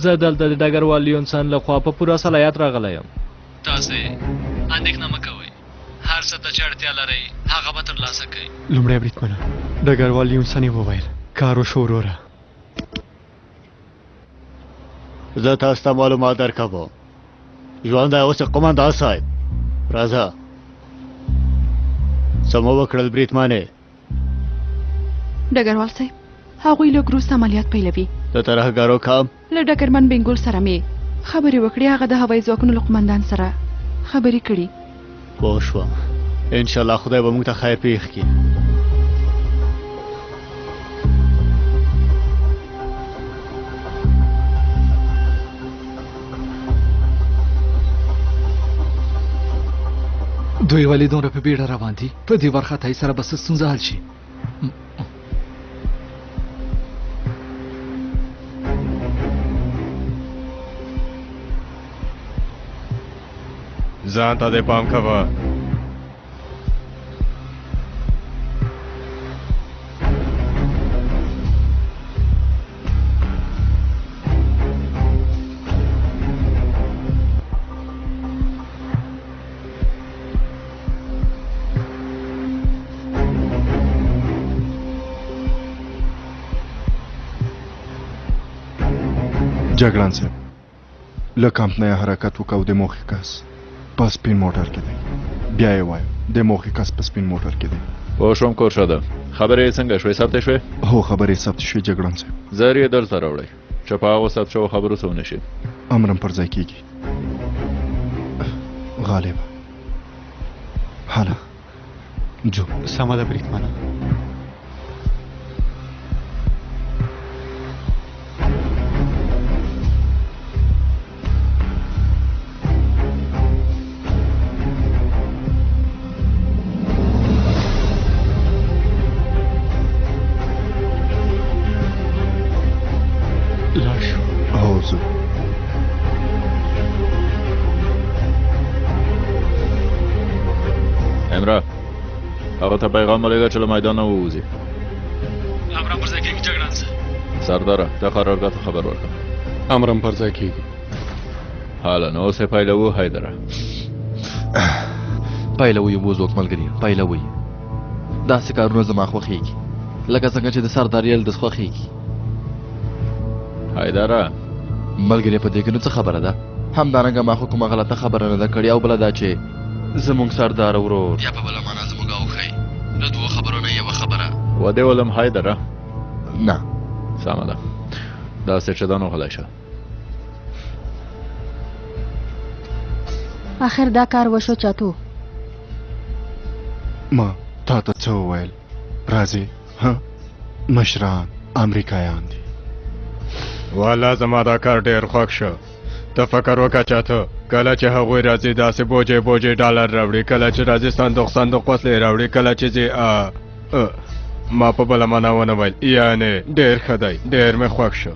زه دلته د ډګروال لیونسن لخوا په پوره صلاحیت راغلی یم. تاسې اندېښنه مه کوئ، هر څه ته چې اړتیا لرئ هغه به ترلاسه کوئ. لومړی بریدمنه، ډګروال لیونسن یې وویل کار وشو وروره. زه تاسو ته معلومات درکوم. ژوندی اوس قومندان صاحب راځه. څه مو وکړل بریدمنې؟ ډګروال صاحب هغوی لږ وروسته عملیات پیلوي. د ترهګرو کام له ډګرمن بنګول سره مې خبرې وکړې، هغه د هوایي ځواکونو له قومندان سره خبرې کړي. پوه شوم، انشاءالله خدای به موږ ته خیر پېښ کړي. دوی ولې دومره په بیړه روان دي؟ په دې وارخطایي سره به څه ستونزه حل شي. ځان ته دې پام کوه. جګړن صاحب له کمپ نه حرکت وکاو د موخې کس په سپین موټر کې دی. بیا یې وایم د موخې کس په سپین موټر کې دی. پوه شوم کورشاده، خبرې څنګه شوې؟ ثبت شوې؟ هو خبرې ثبت شوې جګړن صاحب. زر یې دلته راوړئ چې په هغو ثبت شوو خبرو څه ونه شي. امرم پر ځای کېږي. غالبه هله جو. سمه ده بریدمنه. امرا هغه ته پیغام ولېږه چې له میدان نه ووځي. امرم پر ځای کېږي جګړن صاحب. سرداره ته قرارګاه ته خبر ورکړه. امرم پر ځای کېږي. حالا نو اوس یې پیلوو. حیدره پیلوي بوزوک ملګري، پیلوي. داسې کارونه زما خوښېږي لکه څنګه چې د سرداریل د خوښېږي. حیدره ملګري په دې کې نو څه خبره ده؟ همدارنګه ما خو کومه غلطه خبره نه ده کړې، او بله دا چې زمونږ سردار ورور یا په بله معنا زمونږ اوښی له دوو خبرو نه یوه خبره ودې ولم. حیدره نه سمه ده، داسې چې دا نو غلی شه. آخر دا کار وشو چاتو. ما تا ته څه وویل؟ راځي ها مشران امریکایان دي. والا زما دا کار ډېر خوښ شو. ته فکر وکړه چاته کله چې هغوی راځي داسې بوجې بوجې ډالر راوړي، کله چې راځي صندوق صندوق وسلې راوړي، کله چې ځي ما په بله معنا ونه ویل. یعنې ډېر ښه دی، ډېر مې خوښ شو.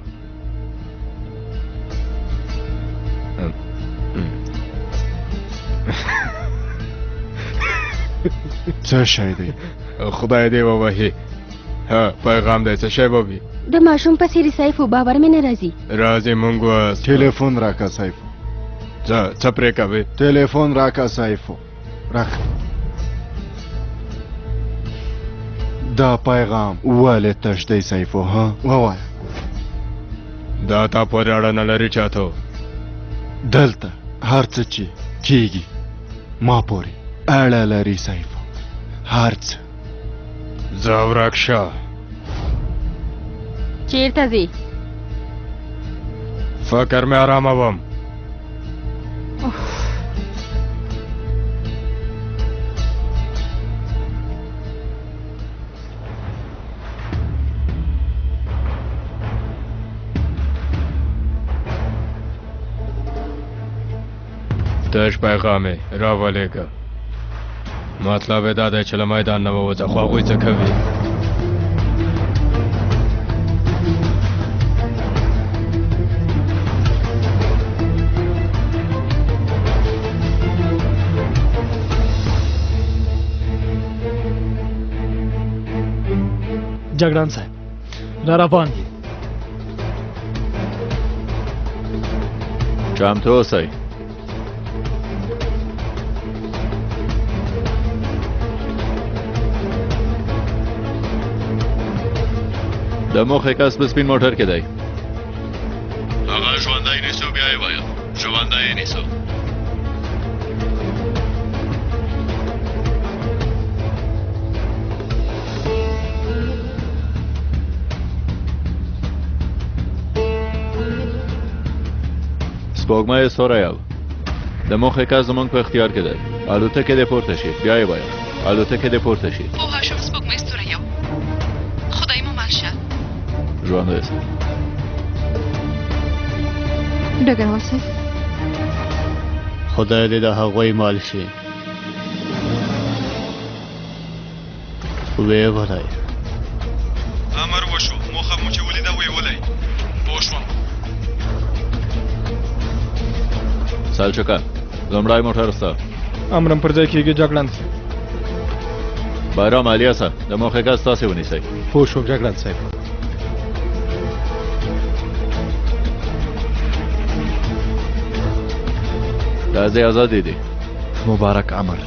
څه شی دی؟ خدای دې ووهي. ها پیغام دی، څه شی به وي؟ د ماشوم په څېرې سیفو باور مې نه راځي. راځي مونږ اوس ټلیفون راکه سیفو. څه پرې کوې؟ ټلیفون راکه سیفو. راکه. دا پیغام ولې تش دی سیفو؟ ها ووایه. دا تا پورې اړه نه لري چاتو. دلته هر څه چې کېږي ما پورې اړه لري سیفو. هر څه. ځه ورک شه. چیرته ځې؟ فکر مې آراموم. تش پیغام یې راولېږه. مطلب یې دا دی چې له میدان نه ووځه، خو هغوی څه کوي؟ جګړن صاحب را روان دي. چمتو اوسئ. د موخې کس په سپین موټر کې دی. هغه ژوندی نیسو بیا یې وایه. ژوندی یې نیسو. سپوږمۍ سوری یو. د موخې کس زموږ په اختیار کې دی. الوتکې دې پورته شي. بیا یې وایه. الوتکې دې پورته شي. پوه شوم سپوږمۍ ستوری یو. خدای مو مل شه. ژوندی اوسئ. ډګروال صاحب خدای دې د هغوی مال شي. ویې وایه. امر وشو. موخه مو چې ولیده ویې ولئ. پوه شوم. سالچوکه لومړی موټر ستا. امرم پر ځای کېږي جګړن. بایرام الیاسه د موخې کس تاسې ونیسئ. پوه شوم جګړن صاحب. راځئ ازادي دي. مبارک امر.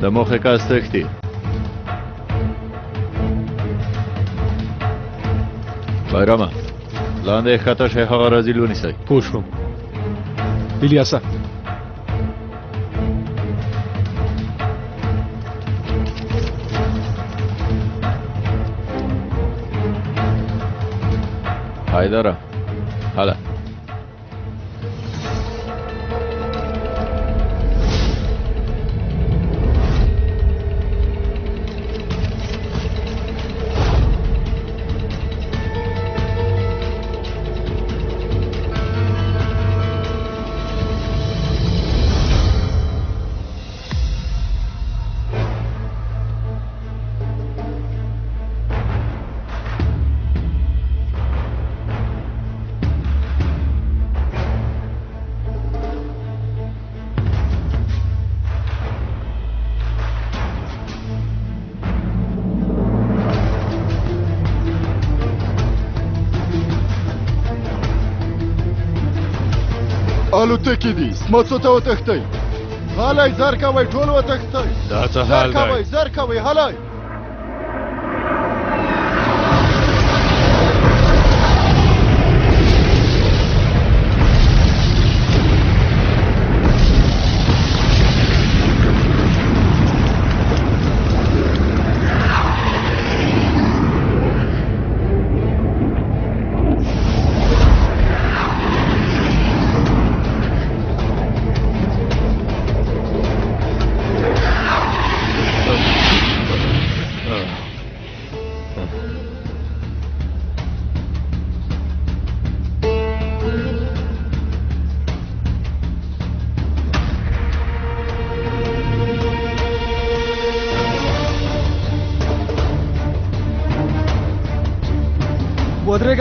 د موخې کس تښتي. بایرامه لاندې ښکته شئ. هغه راځي ونیسئ. پوه شوم. الیاسه حیدره هله. الوتکې دي. سمڅو ته وتښتئ. هلئ زر کوئ. ټول وتښتئ. دا څه حال دی؟ زر کوئ. هلئ.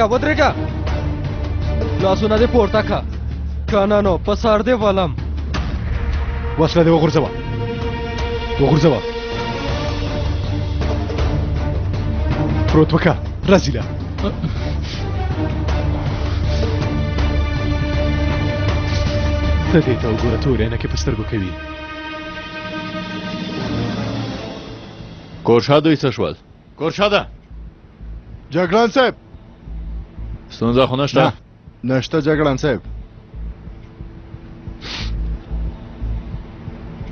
ودرېږه لاسونه دې پورته کړه کنه نو په سر دې ولم وسله دې وغورځوه وغورځوه پروت وکړه رزیله ته دې ته وګوره تورې عینکې په سترګو کوي کورشا دوی څه شول کورشاده جګړن صاحب ستونزه خو نشته نشته جګړن صاحب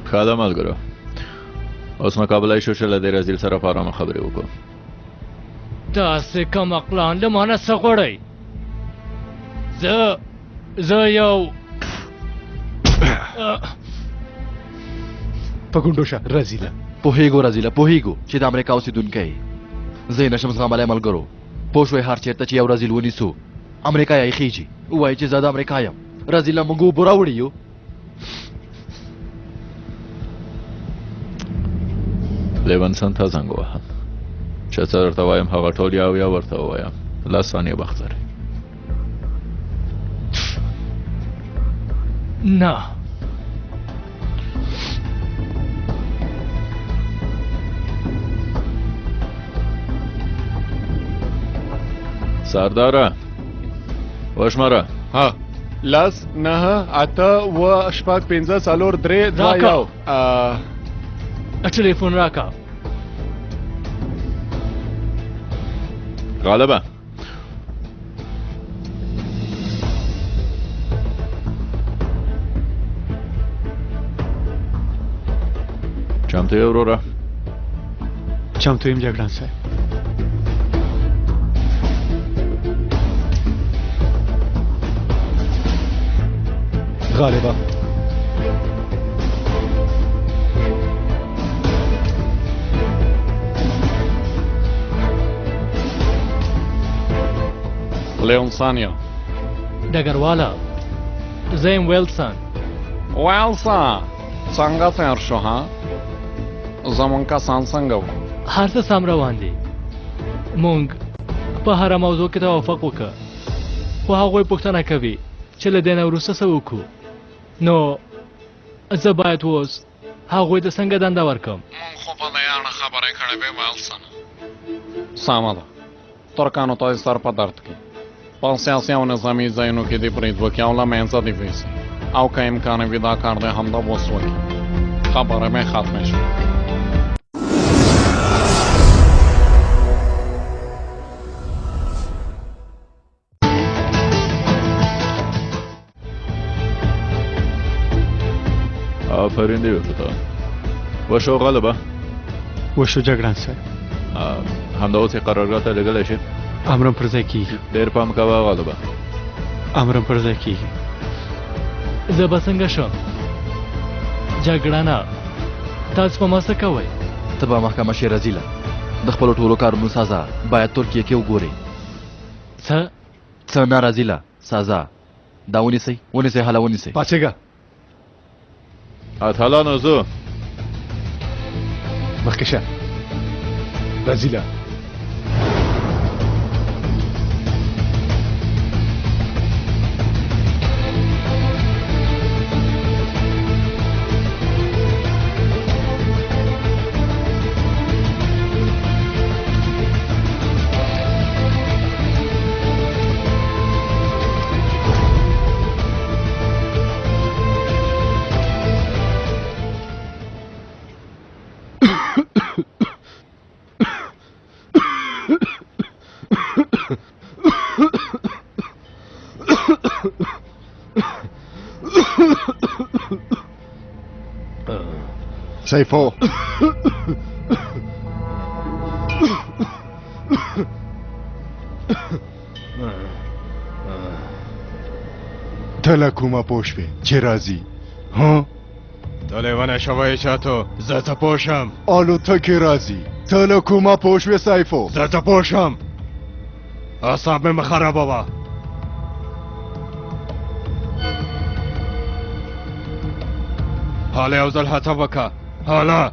ښه ده ملګرو اوس مقابله شو چې له دې رزیل سره په ارامه خبرې وکړو تاسې کوم عقلان له مانه څه غواړئ زه یو په ګونډو شه رزیله پوهېږو رزیله پوهېږو چې د امریکا اوسېدونکی زه یې نشم زغملی ملګرو پوه شوئ هر چېرته چې یو رزیل ونیسو امریکا یې خیږي ووایي چې زه د امریکا یم رزیله موږ اوبه راوړي یو لیونسن ته زنګ ووهم چې څه درته وایم هغه ټول یا ورته ووایم 10 ثانیې وخت لري نه سرداره وشماره ها 10 9 8 و شپږ 15 څلور 3 2 راکا. 1 ټلیفون راکا غالبه چمتو یې وروره چمتو یم جګړن صاحب غالبا لیونسانیا ډګرواله زه یم ویلسن ویلسن څنګه تیر شو ها زمونږ کسان څنګه وو هر څه سم روان دي مونږ په هره موضوع کې توافق وکړ خو هغوی پوښتنه کوي چې له دې نه وروسته څه وکړو نو زه باید اوس هغوی ته څنګه دنده ورکړم مونږ خو په دې اړه خبرې کړې وې ویلسن سمه ده ترکانو ته یې سر په درد کې په سیاسي او نظامي ځایونو کې دې برید وکړي او له منځه دې ویسي او که امکان وي دا کار دې همدا اوس وکړي خبره مې ختمه شوه آفرین دی وکړه وشو غالبه وشو جګړن صاحب همدا اوس یې قرارګاه ته لېږلی شي امرم پر ځای کېږي ډېر پام کوه غالبه امرم پر ځای کېږي زه به څنګه شم جګړنه تاسو په ما څه کوئ ته به محکمه شې رزیله د خپلو ټولو کارونو سزا باید ترکیه کې وګورې څه نه رزیله سزا دا ونیسئ ونیسئ هله ونیسئ پاڅېږه اتلانو زو مخکې شه رزیله سیفو ته له کومه پوه شوې چې راځي ها ته لیونی شوی چاتو زه څه پوه شم الوتکې راځي ته له کومه پوه شوې سیفو زه څه پوه شم اعصاب مې مه خرابوه حالا یو ځل هڅه وکړه حالا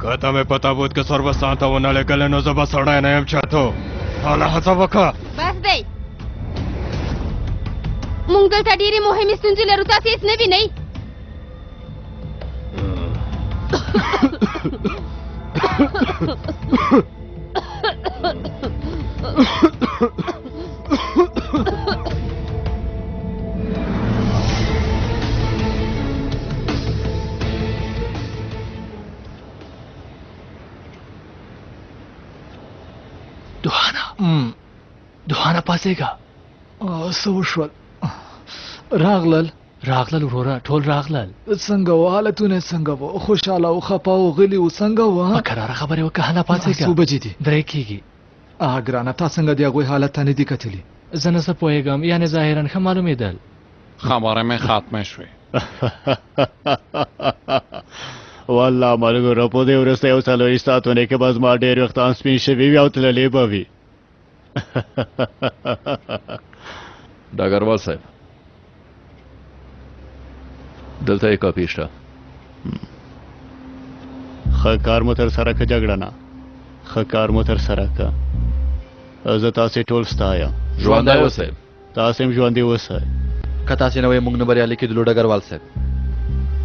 که ته مې په تابوت کې سربستان ته ونه لېږلې نو زه به سړی نه یم چاتو حالا هڅه وکړه بس دی مونږ دلته ډېرې مهمې ستونزې لرو، تاسې هېڅ نه وینئ؟ دوهانه پاسېږه. څه وشول؟ راغلل وروره، ټول راغلل. څنګه و حالتونه؟ څنګه و؟ خوشحاله او خپه او غلي و؟ څنګه و؟ په کراره خبرې وکړه. هله پاسېږه. څو بجې دي؟ 3 کېږي. ګرانه، تا څنګه د هغوی حالت ته نه دي کتلي؟ زه نه څه پوهېږم، یعنې ظاهرا ښه معلومېدل. خبره مې ختمه شوې. والله ملګرو، په دې وروسته یو څلوېښت ساعتونو کې به زما ډېر ویښتان سپین شوي وي او تللې به وي. ډګروال صاحب، دلته یې کاپي شته. ښه کار مو تر سره که جګړه نه، ښه کار مو تر سره که. زه تاسې ټول ستایم. ژوندی اوسئ. تاسې هم ژوندي اوسئ. که تاسې نه وئ موږ نه بریالي کېدلو ډګروال صاحب.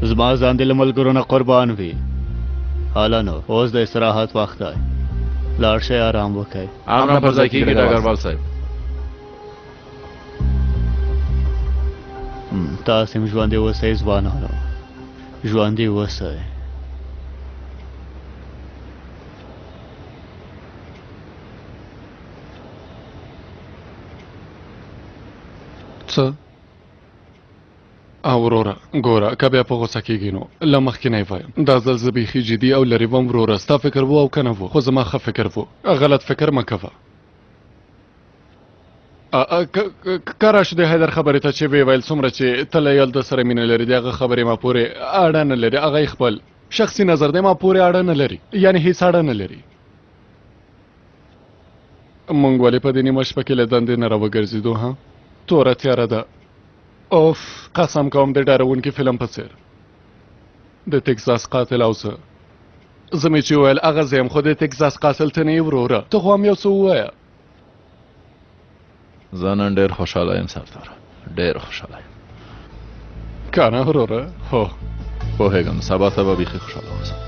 زما ځان دې له ملګرو نه قربان وي. حالا نو اوس د استراحت وخت دی. لاړ شئ، آرام وکئ. امر پر ځای کېږي ډګروال صاحب. تاسې هم ژوندي اوسئ ځوانانو، ژوندي اوسئ. څه؟ وروره ګوره، که بیا په غوسه کېږي نو له مخکې نه یې وایم. دا ځل زه بیخي جدي او لرې وم وروره. ستا فکر و او که نه و، خو زما ښه فکر و. غلط فکر مه کوه. که راشو د حیدر خبرې ته چې ویې ویل څومره چې ته له یل د سره مینه لري، د هغه خبرې ما پورې اړه نه لري. هغه یې خپل شخصي نظر دی، ما پورې اړه نه لري، یعنې هېڅ اړه نه لري. مونږ ولې په دې نیمه شپه کې له دندې نه راوګرځېدو؟ ها، توره تیاره ده. اوف، قسم کوم د ډارونکي فلم په څېر. د ټکزاس قاتل او زه مې چې وویل هغه زه یم، خو د ټکزاس قاتل ته نه یې وروره. ته خو هم یو څه ووایه. زه نن ډېر خوشحاله یم سردار، ډېر خوشحاله یم. که نه وروره؟ هو پوهېږم، سبا ته به بیخي خوشحاله اوسم.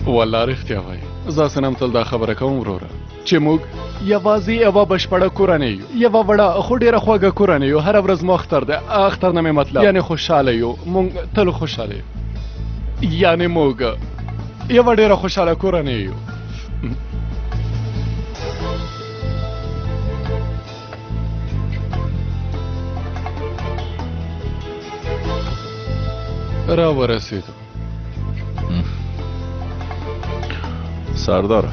والله رښتیا وایي. زه اصلا هم تل دا خبره کوم وروره چې موږ یوازې یوه بشپړه کورنۍ یو، یوه وړه خو ډېره خوږه کورنۍ یو. هره ورځ مو اختر دی. اختر نه مې مطلب یعنې خوشحاله یو. موږ تل خوشحاله یو، یعنې موږ یوه ډېره خوشحاله کورنۍ یو. را ورسېدو. سردار،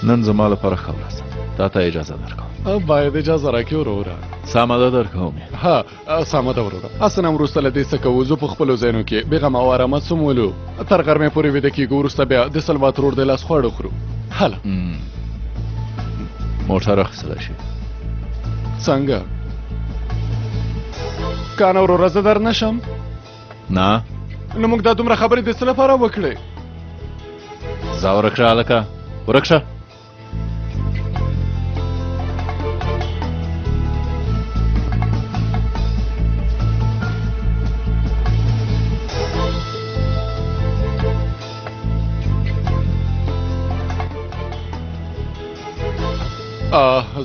نن زما لپاره ښه ورځ ده، تا ته اجازه درکوم. باید اجازه راکړې وروره. سمه ده، درکوم یې. ها، سمه ده وروره. اصلا هم وروسته له دې څه کوو، زه په خپلو ځایونو کې بېغمه او ارامه څمولو، تر غرمې پورې ویده کېږو. وروسته بیا د سلواترور د لاس خواړه خورو. هله موټر اخیستلی شي. څنګه؟ که نه وروره زه در نشم؟ نه. نو موږ دا دومره خبرې د څه لپاره وکړې؟ ځه ورک شه هلکه، ورک شه.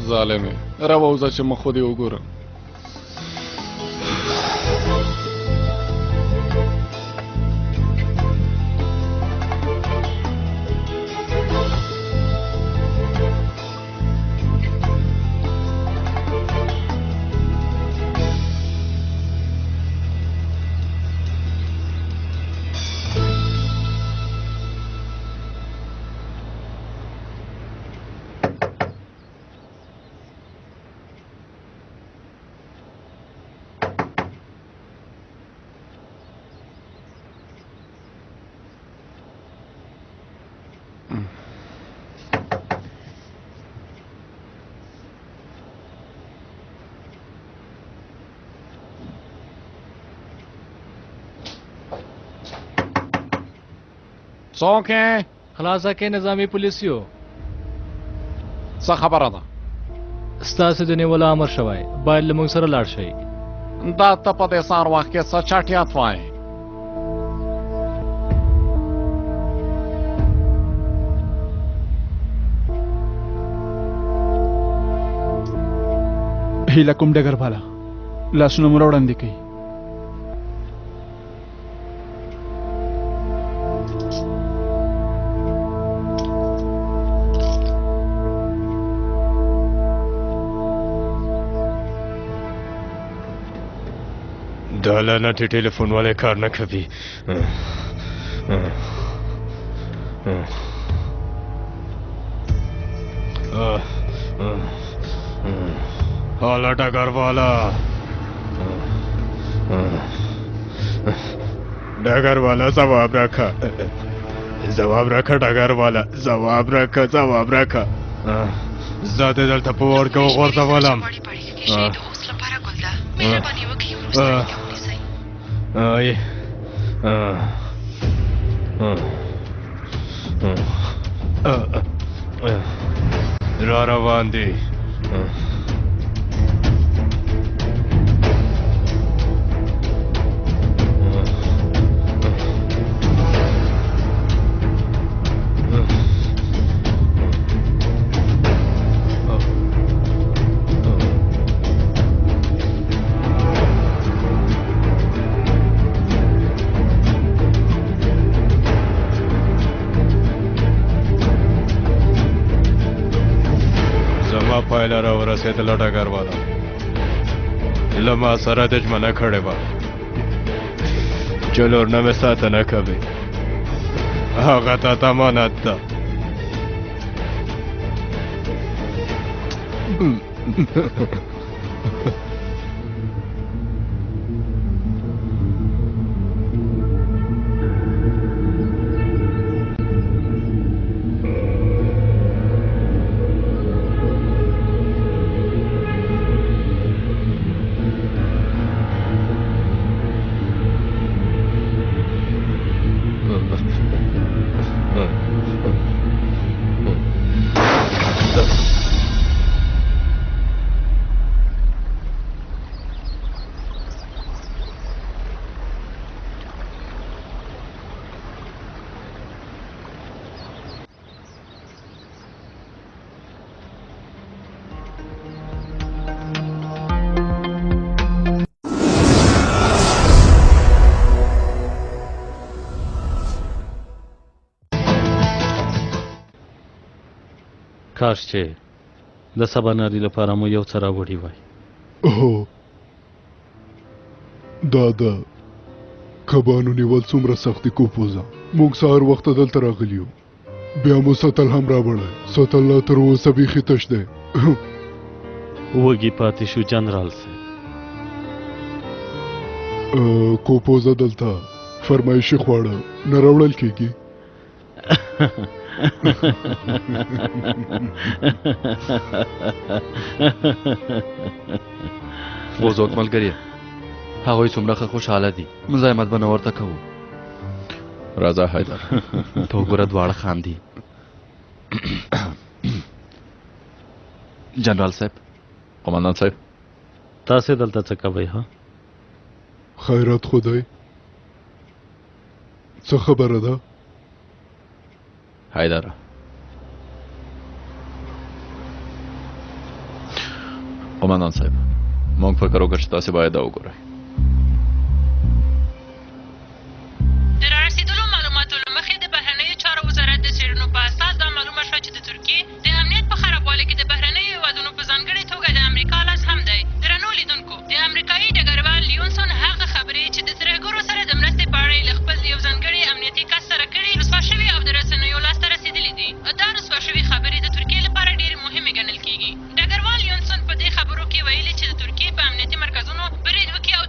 ظالمې، راووځه چې مخ دې وګورم. څوک یې؟ خلاصه کې نظامي پولیسیو. څه خبره ده؟ ستاسو د نیولو امر شوی باید له موږ سره لاړ شئ. دا ته په دې سهار وخت کې څه چټیات وایې؟ هیله کوم ډګر والا لاسونه مو وړاندې کوي. دا لعنتي ټلیفون ولې کار نه کوي؟ حالا ډګر والا ډګر والا ځواب راکړه ډګر والا ځواب راکړه زه دې دلته په اور کې وغورځولم. را روان دي. پایله را ورسېدله ډګر والا له ما سره د ژمنه کړې وه چې لور نه مې ساتنه کوي هغه ته امانت ده. کاش چې د سباناري لپاره مو یو څه راوړي وای. هو دا کبانو نیول څومره سختي کوپوزه. موږ سهار وخته دلته راغلي یو بیا مو سطل هم راوړی. سطل لا تر اوسه بیخي تش دی. وږي پاتې شو جنرال صاحب. کوپوزه دلته فرمایشي خواړه نه راوړل کېږي. وزوک ملګریه هغوی څومره ښه خوشحاله دي مزاحمت به نه ورته کوو. راځه حیدر ته وګوره دواړه خاندي. جنرال صاحب قمندان صاحب تاسې دلته څه کوئ؟ ها خیرات خدای څه خبره ده؟ حیدر قمندان صاحب موږ فکر وکړ چې تاسې باید دا وګورئ. د رارسېدلو معلوماتو له مخې د بهرنیو چارو وزارت د څېړنو په اساس دا معلومه شوه چې د ترکیې د امنیت په خرابوالي کې د بهرنیو هېوادونو په ځانګړې توګه د امریکا لاس هم دی. درنو لیدونکو د امریکایي ډګروال لیونسون هغه خبرې چې د ترهګرو سره د مرستې په اړه یې له خپل یو ځانګړي امنیتي کس سره کړي رسوا شوي او د رسنیو لاسته رسېدلي دي. دا رسوا شوي خبرې د ترکیې لپاره ډېرې مهمې ګڼل کېږي. ډګروال لیونسون په دې خبرو کې ویلي چې د ترکیې په امنیتي مرکزونو برید وکړي او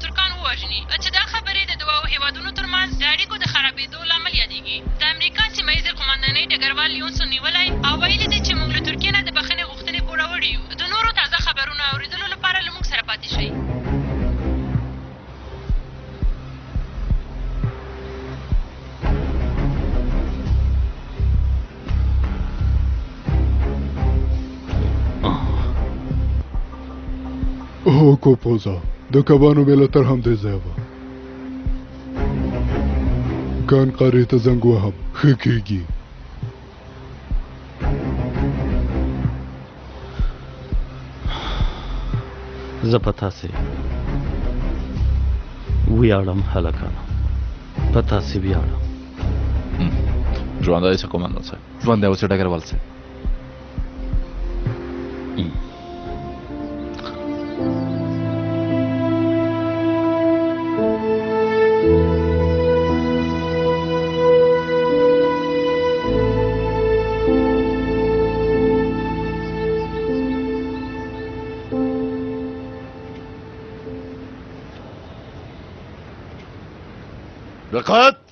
کوپوزا د کبانو میله تر همدې ځای وه کان قارې ته زنګ وهم ښه کېږي زه په تاسې ویاړم هلکانو په تاسې ویاړم ژوندی څه قومندان صاحب ژوندی اوسې ډګروال صاحب دقت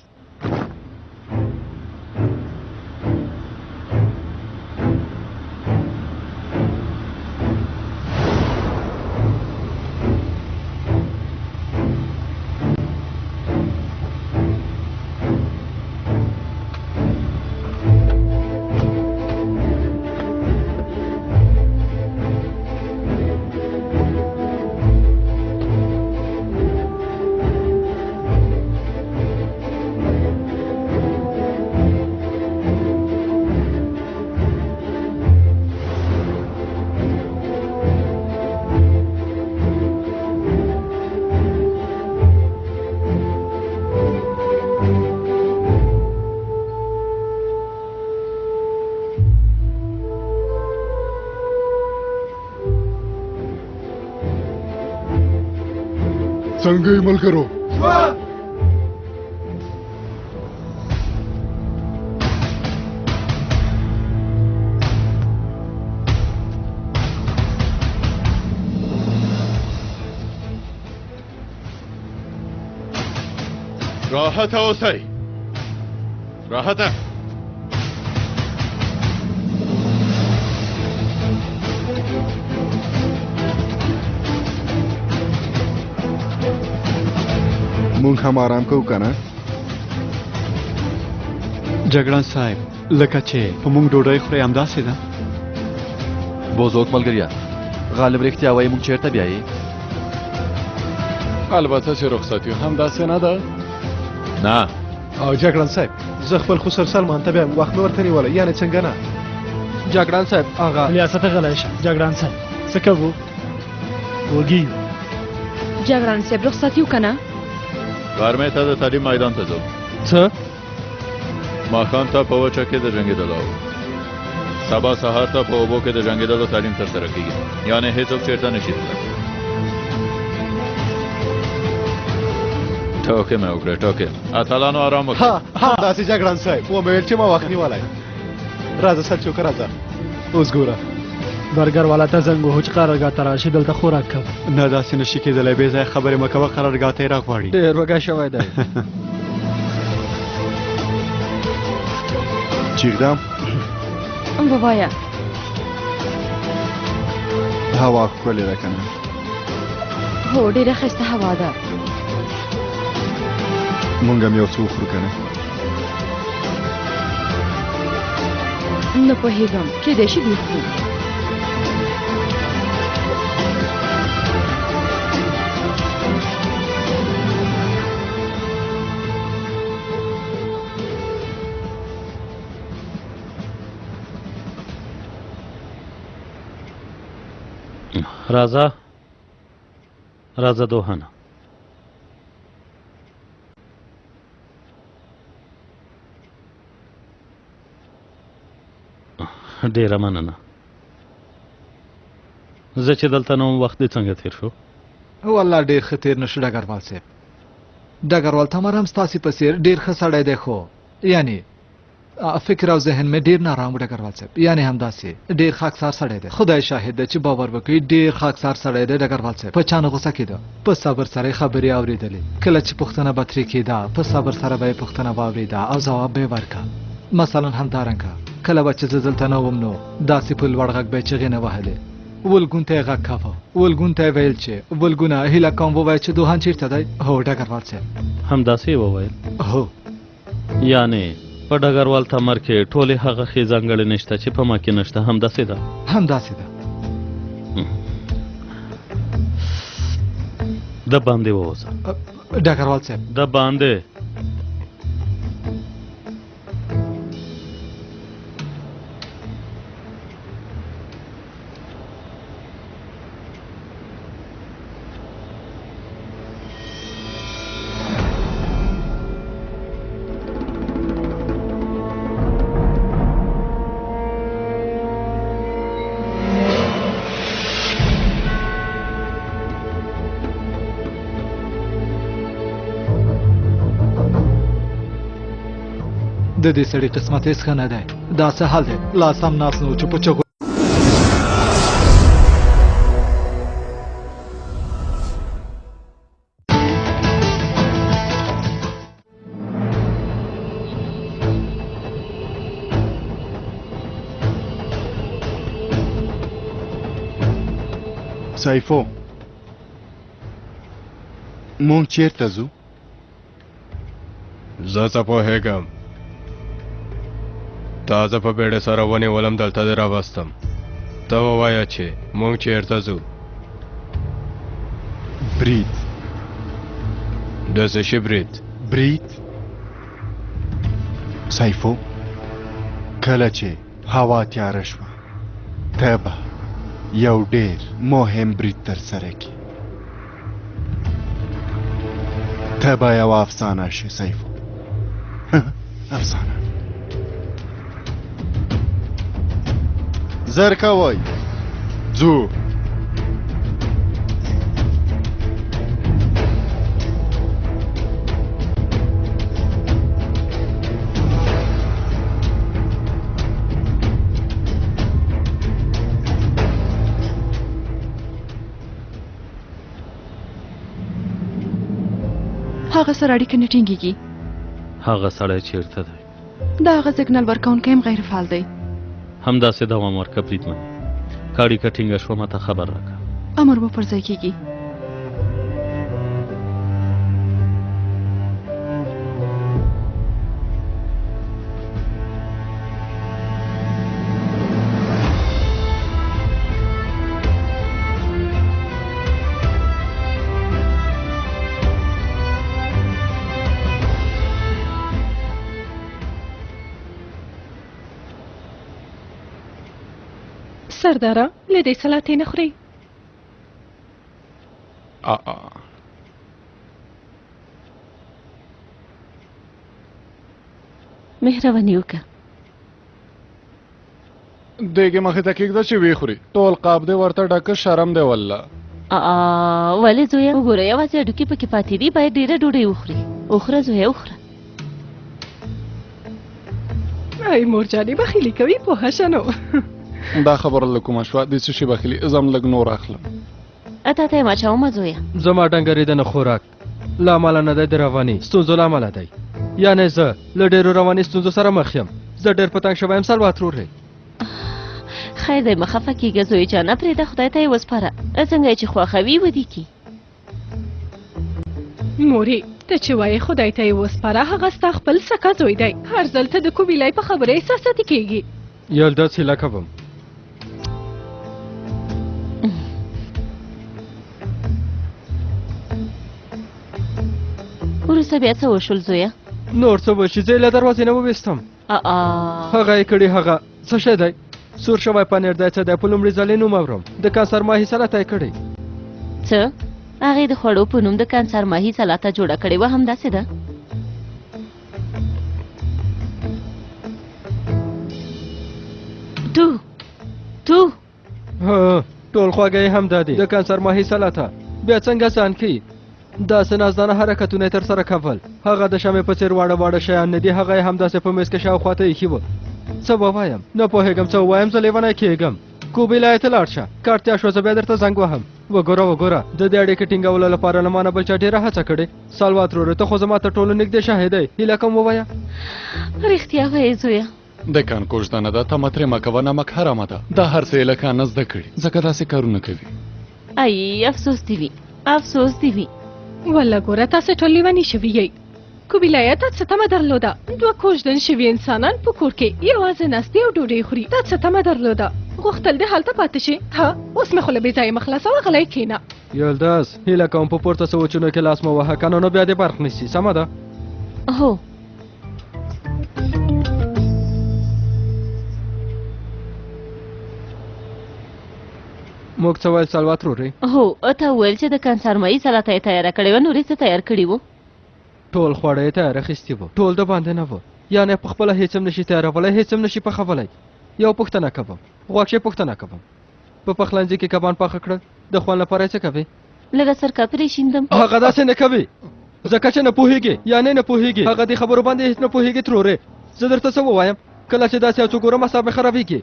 څنګه یې ملګرو راحت اوسئ راحته مونږ هم آرام کوو که نه جګړن صاحب لکه چې په مونږ ډوډۍ خورئ همداسې ده بوزوک ملګریا غالب رښتیا وایي مونږ چېرته بیایي البته چې رخصتي همداسې نه ده نه او جګړن صاحب زه خپل خسر سلمان ته بیا وخت مې ورته نیولی یعنې څنګه نه جګړن صاحب هغه ریاست غلی شه جګړن صاحب څه کوو وږي یو جګړن صاحب رخصتي وکنه غرمې ته د تعلیم میدان ته ځو څه ماښام ته په وچه کې د جنګېدلو سبا سهار ته په اوبو کې د جنګېدلو تعلیم ترسره کېږي یعنې هېڅوک چېرته نشي تللی ټوکې مې وکړې ټوکې اتلانو ارام وکړه همداسې جګړن صاحب ومې ویل چې ما وخت نیولی راځه سرچوکه راځه اوس ګوره برګر والا ته زنګ وهو چې قرارګاه ته راشي دلته خوراک کوه نه داسې نشي کېدلی بې ځایه خبرې مه کوه قرارګاه ته یې راغواړي ډېر وږی شوی دی چیغدم ووایه هوا ښکلې ده که نه هو ډېره ښایسته هوا ده مونږ هم یو څه وخورو که نه نه پوهېږم کېدای شي دوی خوري راځه راځه دوهنه ډېره مننه زه چې دلته نوم وخت دې څنګه تېر شو والله ډېر ښه تېر نه شو ډګروال صاحب ډګروال تمر هم ستاسې په څېر ډېر ښه سړی دی خو یعنې فکر او ذهن مې ډېر نارام و ډګروال صاحب یعنې همداسې ډېر خاکسار سړی دی خدای شاهد دی چې باور وکړئ ډېر خاکسار سړی دی ډګروال صاحب په چا نه غوسه کېده په صبر سره یې خبرې اورېدلې کله چې پوښتنه به ترې کېده په صبر سره به یې پوښتنه واورېده او ځواب به یې ورکړه مثلا همدارنګه کله به چې زه دلته نه وم نو داسې په لوړ غږ به یې چغې نه وهلې ولګون ته یې غږ کاوه ولګون ته یې ویل چې ولګونه هیله کوم ووایه چې دوهن چېرته دی هو ډګروال صاحب همداسې یې وویل هو یعنې په ډګروال تمر کې ټولې هغه ښې ځانګړنې شته چې په ما کې نشته همداسې ده همداسې ده د باندې ووځه ډګروال صاحب د باندې د دې سړي قسمت هیڅ ښه نه دی دا څه حال دی لا سم ناست نه و چې په چغو سایفو مونږ چیرته ځو زه څه پوهېږم تازه په بیړه سره ونیولم دلته دې راوستم ته ووایه چې مونږ چیرته ځو برید د څه شي برید برید سایفو کله چې هوا تیاره شوه ته به یو ډېر مهم برید ترسره کړې ته به یوه افسانه شې سایفو افسانه زر کوئ ځو هغه سره اړیکه نه ټینګېږي هغه سړی چیرته دی دا هغه سیګنال ورکوونکی هم غیر فعال دی همداسې دوام ورکړه بریدمن که اړیکه ټینګه شوه ماته خبر راکړه امر به پر ځای کېږي سرداره له دې سلاتې نه خورئ مهرباني وکړه دیګې مخې ته کېږده چې ویې خوري ټول قاب دی ورته ډکه شرم دی والله ولې زویه وګوره یوازې هډوکي پکې پاتې دي باید ډېره ډوډۍ وخوري وخوره زویه وخوره ای مورجانې بخیلي کوي پوهه شه نو دا خبره له کومه شوه د څه شي بخیلي زه هم لږ نور اخلم اته ته یې ماچومه زویه زما ډنګرېده نه خوراک له امله نه دی د رواني ستونزو له امله دی یعنې زه له ډېرو رواني ستونزو سره مخ یم زه ډېر په تنګ شوی یم سلوات ورورې خیر دی مه خفه کېږه زوی جانه پرېږده خدای ته یې وسپاره څنګه یې چې خواښوي ودې کي مورې ته چې وایې خدای ته یې وسپاره هغه ستا خپل سکه زوی دی هر ځل ته د کوبیلای په خبره احساساتي کېږي یل داسې هیله کوم وروسته بیا څه وشول زویه نور څه وشي زه یې له دروازې نه وویستم هغه یې کړي هغه څه شی دی سور شوی پنیر دی څه دی په لومړي ځل یې نوم اورم د کانسر ماهي سلاته یې کړې څه هغې د خوړو په نوم د کانسر ماهي سلاته جوړه کړې وه همداسې ده تو ټول خواږه یې همدا دي د کانسر ماهي سلاته بیا څنګه ځان کوي داسې نازدانه حرکتونه یې ترسره کول هغه د شمعې په څېر واړه واړه شیان نه دي هغه یې همداسې په میز کې شاوخوا ته ایښي وه څه ووایم نه پوهېږم څه ووایم زه لیونی کېږم کوبیلای ته لاړ شه کارتیا شوه زه بیا درته زنګ وهم وګوره د دې اړیکې ټینګولو لپاره له ما نه بل چا ډېره هڅه کړې سالوات ورورې ته خو زما تر ټولو نږدې شاهد یې هیله کوم ووایه رښتیا وایې زویه د کان کوژدنه ده ته مترې مه کوه نمک حرامه ده دا هر څه یې له کانه زده کړي ځکه داسې کارونه کوي ای افسوس دې وي افسوس دې وي والله ګوره تاسې ټول لیوني شوي یئ کوبیلایه تا څه تمه درلوده دوه کوژدن شوي انسانان په کور کې یوازې ناستې او ډوډۍ خوري تا څه تمه درلوده غوښتل دې هلته پاتې شي. ها اوس مې خو له بې ځایه مه خلاصوه، غلی کښېنه. یلداز هیله کوم په پورته سوچونو کې لاس مه وهه، که نه نو بیا دې برق نیسي. سمه ده؟ هو موږ څه ویل سلوات رورې؟ هو ته وویل چې د کنسرمایي سلاته یې تیاره کړې وه، نورې څه تیار کړي وو؟ ټول خواړه یې تیار اخیستي وو، ټول د باندې نه وو. یعنې په خپله هېڅ هم نشي تیارولی، هېڅ هم نشي پخولی. یو پوښتنه کوم، غوښې پوښتنه کوم، په پخلنځي کې کبان پاخه کړل، د خوند لپاره یې څه کوې؟ لږه سرکه پرې شیندم. هغه داسې نه کوي ځکه چې نه پوهېږي، یعنې نه پوهېږي. هغه دې خبرو باندې هېڅ نه پوهېږي ترورې. زه درته څه ووایم؟ کله چې داسې یو څه ګورم اعصاب مې خرابېږي.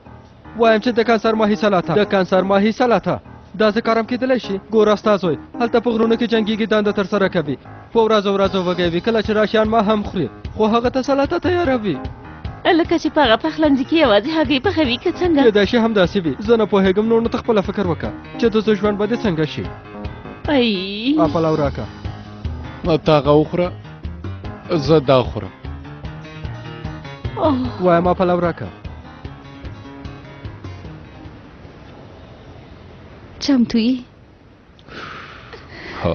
وایم چې د کانسر ماهي سلاته، د کانسر ماهي سلاته دا څه کارم کېدلی شي؟ ګوره ستا زوی هلته په غرونو کې جنګېږي، دنده ترسره کوي، په ورځو وږی وي، کله چې راشي ما هم خوري، خو هغه ته سلاته تیاروي. لکه چې په هغه پخلنځي کې یوازې هګۍ پخوي که څنګه؟ کېدای شي همداسې وي، زه نه پوهېږم. نور نو ته خپله فکر وکړه چې د زوی ژوند به دې څنګه شي. ای پلاو راکړه. ته هغه وخوره، زه دا خورم. وایم ما پلاو راکړه. چمتو یې؟ ها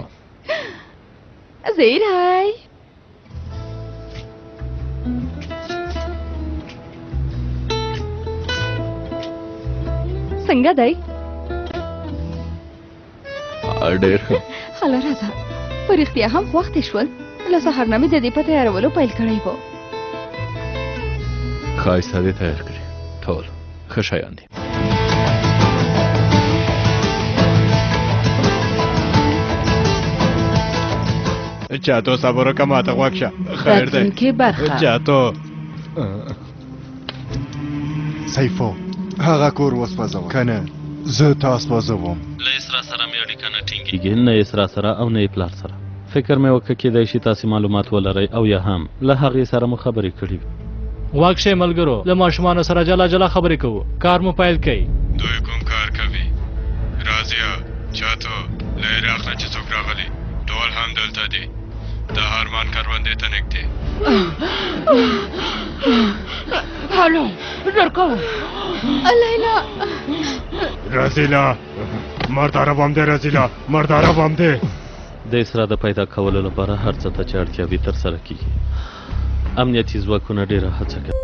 زیری څنګه دی؟ ډېر ښه. هله راځه، په رښتیا هم وختې شول. له سهار نه مې د دې په تیارولو پیل کړی و. ښایسته دې تیار کړي، ټول ښه شیان دي. چاتو صبر وکړه، ماته غوږ شه. خیر دی راتلونکې برخه. چاتو سیفو هغه کور وسپځوه، که نه زه تا سپځوم. له اسرا سره مې اړیکه نه ټینګېږي، نه اسرا سره او نه یې پلار سره. فکر مې وکړه کېدای شي تاسې معلومات ولرئ او یا هم له هغې سره مو خبرې کړي وي. واک شئ ملګرو، له ماشومانو سره جلا جلا خبرې کوو، کار مو پیل کوي. دوی کوم کار کوي؟ رازیا، چاتو، له عراق نه چې څوک راغلي ټول هم دلته دي، د هارمان کروندې ته نږدې. هلو درکوم. لیلا رازیلا مرداره بام دی، رازیلا مرداره بام دی. د اسرا د پیدا کولو لپاره هر څه ته چې اړتیا وي ترسره کیږي. امنیتي ځواکونه ډېره هڅه کوي.